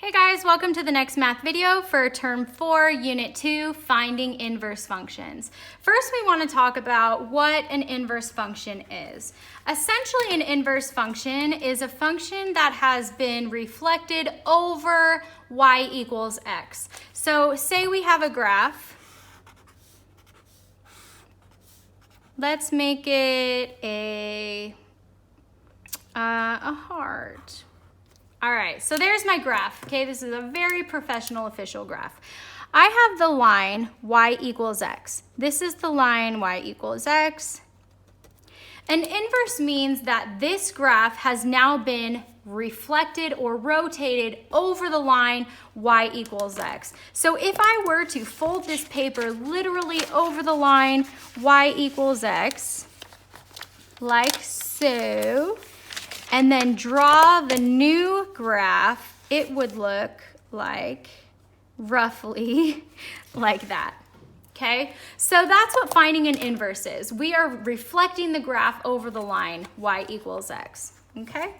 Hey guys, welcome to the next math video for Term 4, Unit 2, Finding Inverse Functions. First, we want to talk about what an inverse function is. Essentially, an inverse function is a function that has been reflected over y equals x. So say we have a graph. Let's make it a heart. All right, so there's my graph, okay? This is a very professional official graph. I have the line y equals x. This is the line y equals x. An inverse means that this graph has now been reflected or rotated over the line y equals x. So if I were to fold this paper literally over the line y equals x, like so, and then draw the new graph, it would look like roughly like that. Okay, so that's what finding an inverse is. We are reflecting the graph over the line y equals x. Okay,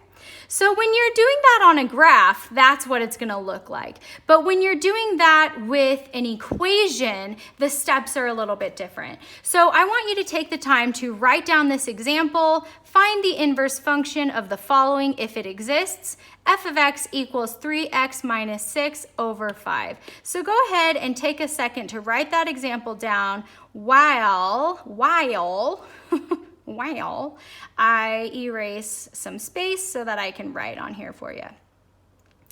so when you're doing that on a graph, that's what it's going to look like. But when you're doing that with an equation, the steps are a little bit different. So I want you to take the time to write down this example, find the inverse function of the following if it exists. F of x equals 3x minus 6 over 5. So go ahead and take a second to write that example down while I erase some space so that I can write on here for you.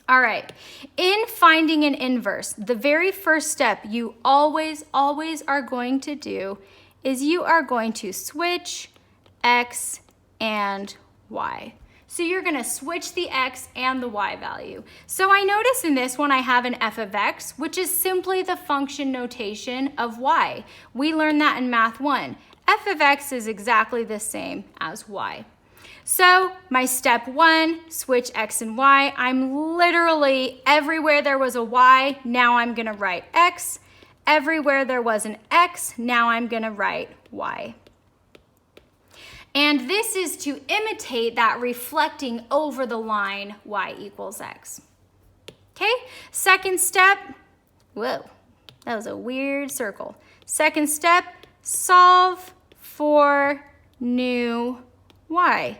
All right, in finding an inverse, the very first step you always are going to do is you are going to switch x and y. So you're gonna switch the x and the y value. So I notice in this one I have an f of x, which is simply the function notation of y. We learned that in Math 1. F of x is exactly the same as y. So my step 1, switch x and y. I'm literally, everywhere there was a y, now I'm gonna write x. Everywhere there was an x, now I'm gonna write y. And this is to imitate that reflecting over the line y equals x. Okay, second step, whoa, that was a weird circle. Second step, solve for new y.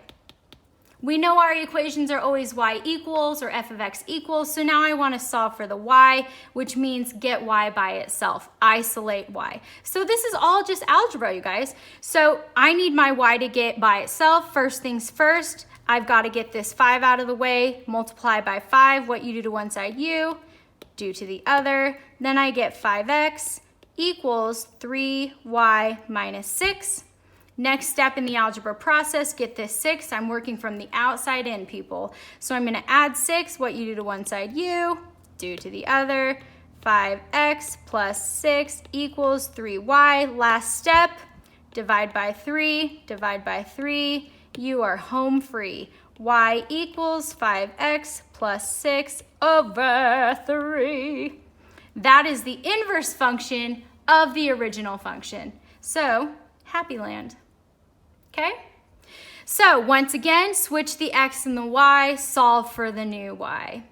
We know our equations are always y equals or f of x equals, so now I want to solve for the y, which means get y by itself, isolate y. So this is all just algebra, you guys. So I need my y to get by itself. First things first, I've got to get this 5 out of the way, multiply by 5. What you do to one side, you do to the other. Then I get 5x equals 3y minus 6. Next step in the algebra process, get this 6. I'm working from the outside in, people. So I'm gonna add 6. What you do to one side, you do to the other. 5x plus 6 equals 3y. Last step, divide by 3, divide by 3. You are home free. Y equals 5x plus 6 over 3. That is the inverse function of the original function. So, happy land. Okay? So, once again, switch the x and the y, solve for the new y.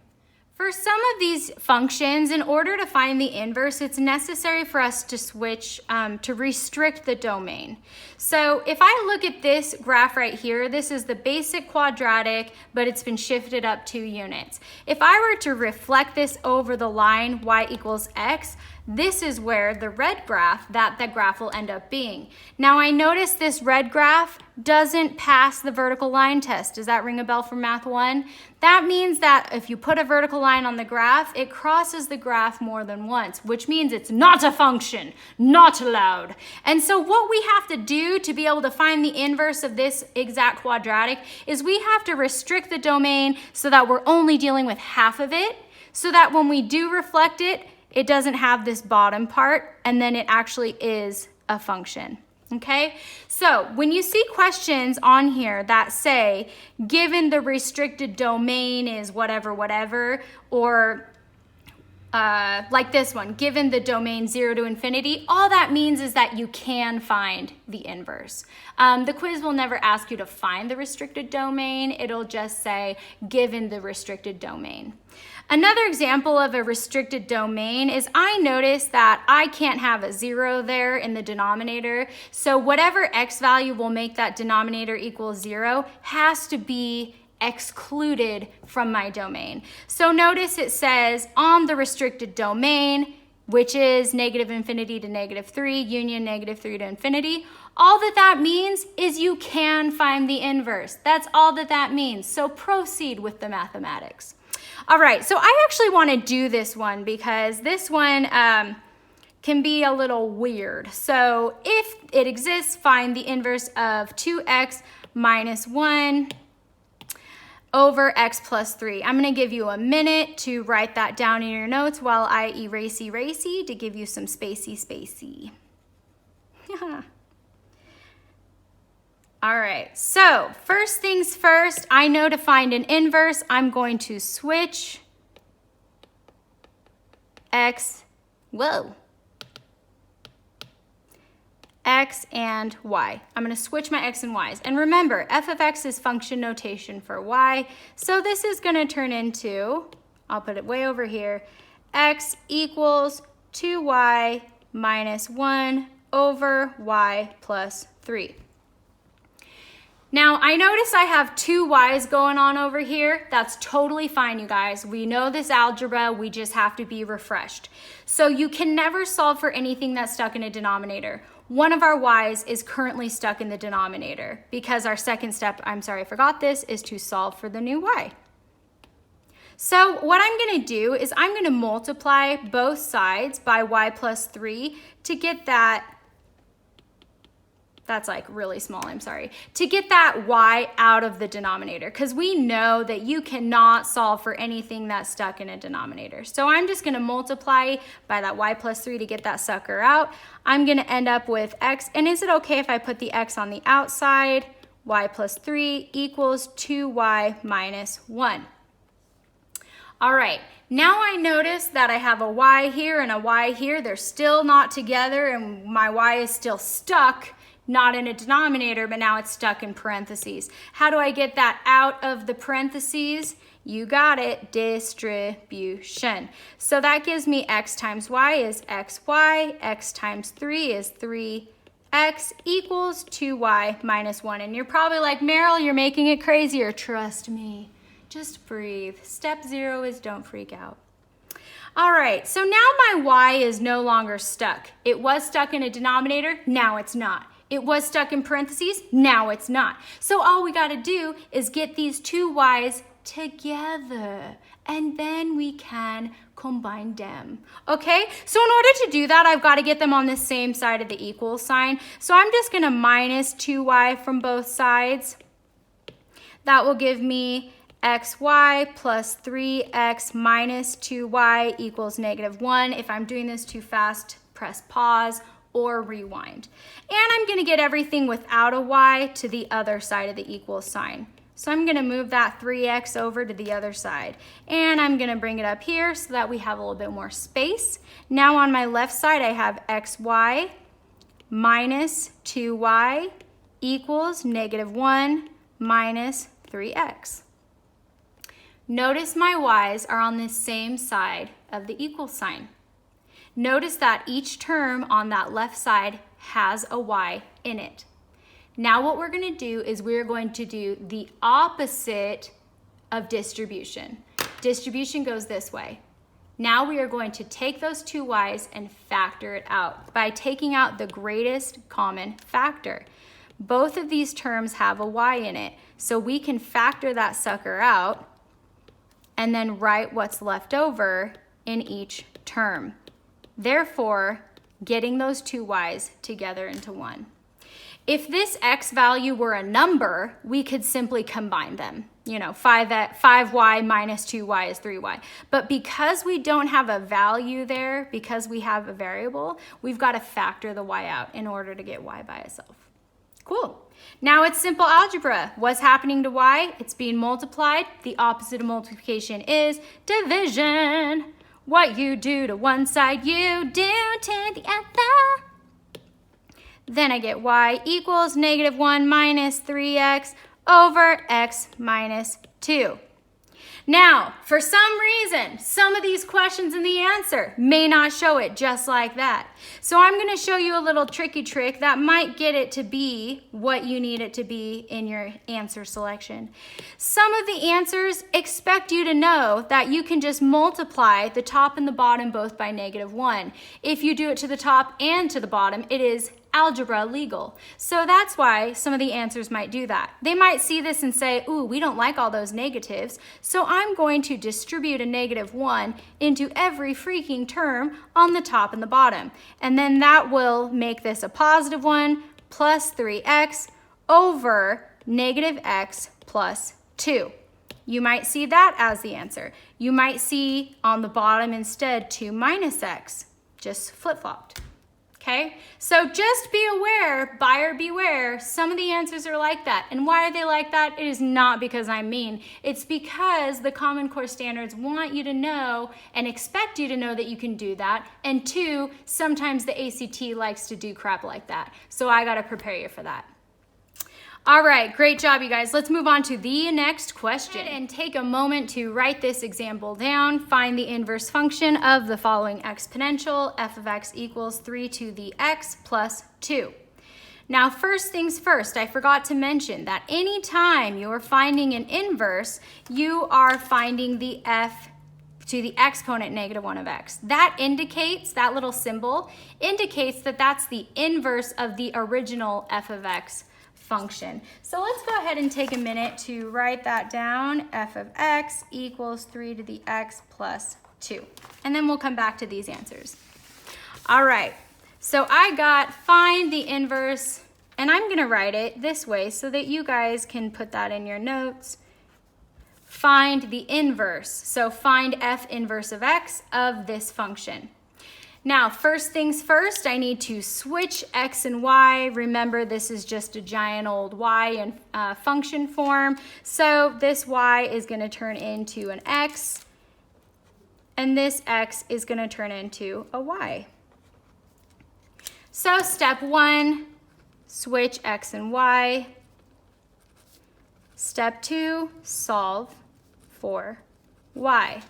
For some of these functions, in order to find the inverse, it's necessary for us to switch, to restrict the domain. So if I look at this graph right here, this is the basic quadratic, but it's been shifted up 2 units. If I were to reflect this over the line y equals x, this is where the red graph, that graph will end up being. Now I notice this red graph doesn't pass the vertical line test. Does that ring a bell from Math 1? That means that if you put a vertical line on the graph, it crosses the graph more than once, which means it's not a function, not allowed. And so what we have to do to be able to find the inverse of this exact quadratic is we have to restrict the domain so that we're only dealing with half of it, so that when we do reflect it, it doesn't have this bottom part, and then it actually is a function. Okay, so when you see questions on here that say, given the restricted domain is whatever, or like this one, given the domain 0 to infinity, all that means is that you can find the inverse. The quiz will never ask you to find the restricted domain. It'll just say, given the restricted domain. Another example of a restricted domain is I notice that I can't have a 0 there in the denominator. So whatever x value will make that denominator equal 0 has to be excluded from my domain. So notice it says on the restricted domain, which is -infinity to -3, union -3 to infinity. All that means is you can find the inverse. That's all that means. So proceed with the mathematics. All right, so I actually want to do this one because this one can be a little weird. So if it exists, find the inverse of 2x minus 1 over x plus 3. I'm going to give you a minute to write that down in your notes while I erase to give you some spacey. All right, so first things first, I know to find an inverse, I'm going to switch x and y. I'm going to switch my x and y's. And remember, f of x is function notation for y. So this is going to turn into, I'll put it way over here, x equals 2y minus 1 over y plus 3. Now, I notice I have 2 y's going on over here. That's totally fine, you guys. We know this algebra, we just have to be refreshed. So you can never solve for anything that's stuck in a denominator. One of our y's is currently stuck in the denominator because our second step, I'm sorry I forgot this, is to solve for the new y. So what I'm going to do is I'm going to multiply both sides by y plus 3 to get that, that's like really small, I'm sorry, to get that y out of the denominator because we know that you cannot solve for anything that's stuck in a denominator. So I'm just going to multiply by that y plus 3 to get that sucker out. I'm going to end up with x, and is it okay if I put the x on the outside? Y plus 3 equals 2y minus 1. All right, now I notice that I have a y here and a y here. They're still not together and my y is still stuck, not in a denominator, but now it's stuck in parentheses. How do I get that out of the parentheses? You got it, distribution. So that gives me x times y is xy, x times 3 is 3x equals 2y minus 1. And you're probably like, Meryl, you're making it crazier. Trust me, just breathe. Step 0 is don't freak out. All right, so now my y is no longer stuck. It was stuck in a denominator, now it's not. It was stuck in parentheses, now it's not. So all we gotta do is get these 2 y's together, and then we can combine them, okay? So in order to do that, I've gotta get them on the same side of the equal sign. So I'm just gonna minus 2y from both sides. That will give me xy plus 3x minus 2y equals -1. If I'm doing this too fast, press pause or rewind. And I'm going to get everything without a y to the other side of the equal sign. So I'm going to move that 3x over to the other side. And I'm going to bring it up here so that we have a little bit more space. Now on my left side, I have xy minus 2y equals -1 minus 3x. Notice my y's are on the same side of the equal sign. Notice that each term on that left side has a y in it. Now what we're going to do is we're going to do the opposite of distribution. Distribution goes this way. Now we are going to take those 2 y's and factor it out by taking out the greatest common factor. Both of these terms have a y in it, so we can factor that sucker out and then write what's left over in each term. Therefore, getting those 2 y's together into one. If this x value were a number, we could simply combine them. You know, 5y minus 2y is 3y. But because we don't have a value there, because we have a variable, we've got to factor the y out in order to get y by itself. Cool. Now it's simple algebra. What's happening to y? It's being multiplied. The opposite of multiplication is division. What you do to one side, you do to the other. Then I get y equals -1 minus 3x over x minus 2. Now, for some reason, some of these questions in the answer may not show it just like that. So I'm going to show you a little tricky trick that might get it to be what you need it to be in your answer selection. Some of the answers expect you to know that you can just multiply the top and the bottom both by -1. If you do it to the top and to the bottom, it is algebra legal. So that's why some of the answers might do that. They might see this and say, ooh, we don't like all those negatives, so I'm going to distribute a -1 into every freaking term on the top and the bottom. And then that will make this a +1 plus 3x over -x plus 2. You might see that as the answer. You might see on the bottom instead 2 minus x, just flip-flopped. Okay, so just be aware, buyer beware, some of the answers are like that. And why are they like that? It is not because I'm mean. It's because the Common Core standards want you to know and expect you to know that you can do that. And 2, sometimes the ACT likes to do crap like that. So I gotta prepare you for that. All right, great job, you guys. Let's move on to the next question and take a moment to write this example down. Find the inverse function of the following exponential. F of x equals 3 to the x plus 2. Now, first things first, I forgot to mention that anytime you're finding an inverse, you are finding the f to the exponent -1 of x. That indicates, that little symbol indicates that that's the inverse of the original f of x function. So let's go ahead and take a minute to write that down. F of x equals 3 to the x plus 2. And then we'll come back to these answers. All right, so I got find the inverse, and I'm gonna write it this way so that you guys can put that in your notes. Find the inverse, so find f inverse of x of this function. Now, first things first, I need to switch x and y. Remember, this is just a giant old y in function form. So this y is going to turn into an x, and this x is going to turn into a y. So step 1, switch x and y. Step 2, solve for y.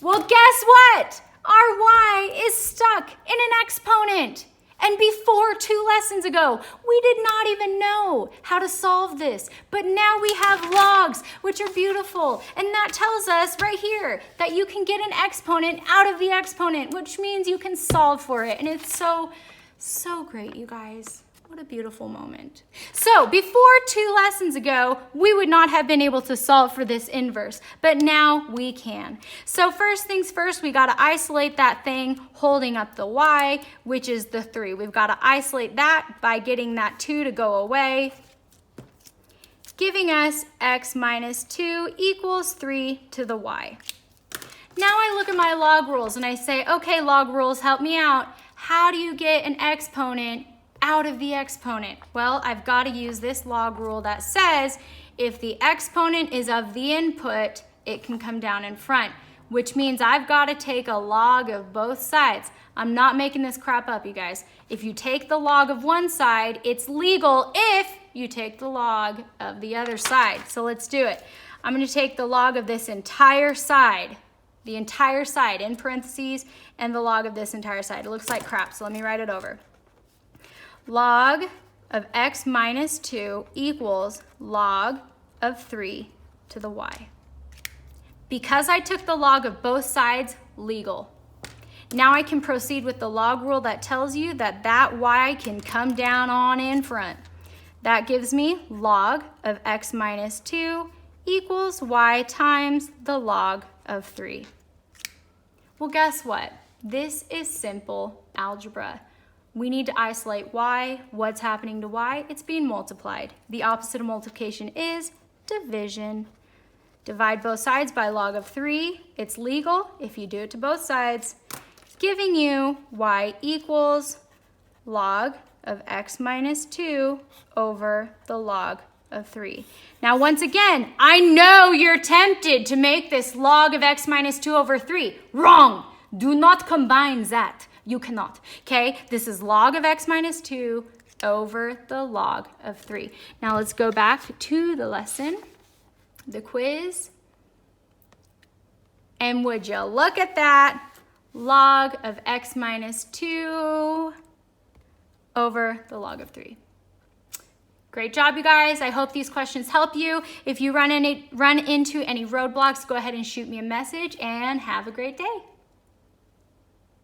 Well, guess what? Our y is stuck in an exponent. And before 2 lessons ago, we did not even know how to solve this. But now we have logs, which are beautiful. And that tells us right here that you can get an exponent out of the exponent, which means you can solve for it. And it's so, so great, you guys. What a beautiful moment. So before 2 lessons ago, we would not have been able to solve for this inverse, but now we can. So first things first, we gotta isolate that thing holding up the y, which is the 3. We've gotta isolate that by getting that 2 to go away, giving us x minus 2 equals 3 to the y. Now I look at my log rules and I say, okay, log rules, help me out. How do you get an exponent out of the exponent? Well, I've got to use this log rule that says if the exponent is of the input, it can come down in front, which means I've got to take a log of both sides. I'm not making this crap up, you guys. If you take the log of one side, it's legal if you take the log of the other side. So let's do it. I'm going to take the log of this entire side in parentheses, and the log of this entire side. It looks like crap, so let me write it over. Log of x minus 2 equals log of 3 to the y. Because I took the log of both sides, legal. Now I can proceed with the log rule that tells you that that y can come down on in front. That gives me log of x minus 2 equals y times the log of 3. Well, guess what? This is simple algebra. We need to isolate y. What's happening to y? It's being multiplied. The opposite of multiplication is division. Divide both sides by log of 3. It's legal if you do it to both sides, giving you y equals log of x minus 2 over the log of 3. Now, once again, I know you're tempted to make this log of x minus 2 over 3. Wrong! Do not combine that. You cannot, okay? This is log of x minus 2 over the log of 3. Now let's go back to the lesson, the quiz. And would you look at that? Log of x minus 2 over the log of 3. Great job, you guys. I hope these questions help you. If you run into any roadblocks, go ahead and shoot me a message, and have a great day.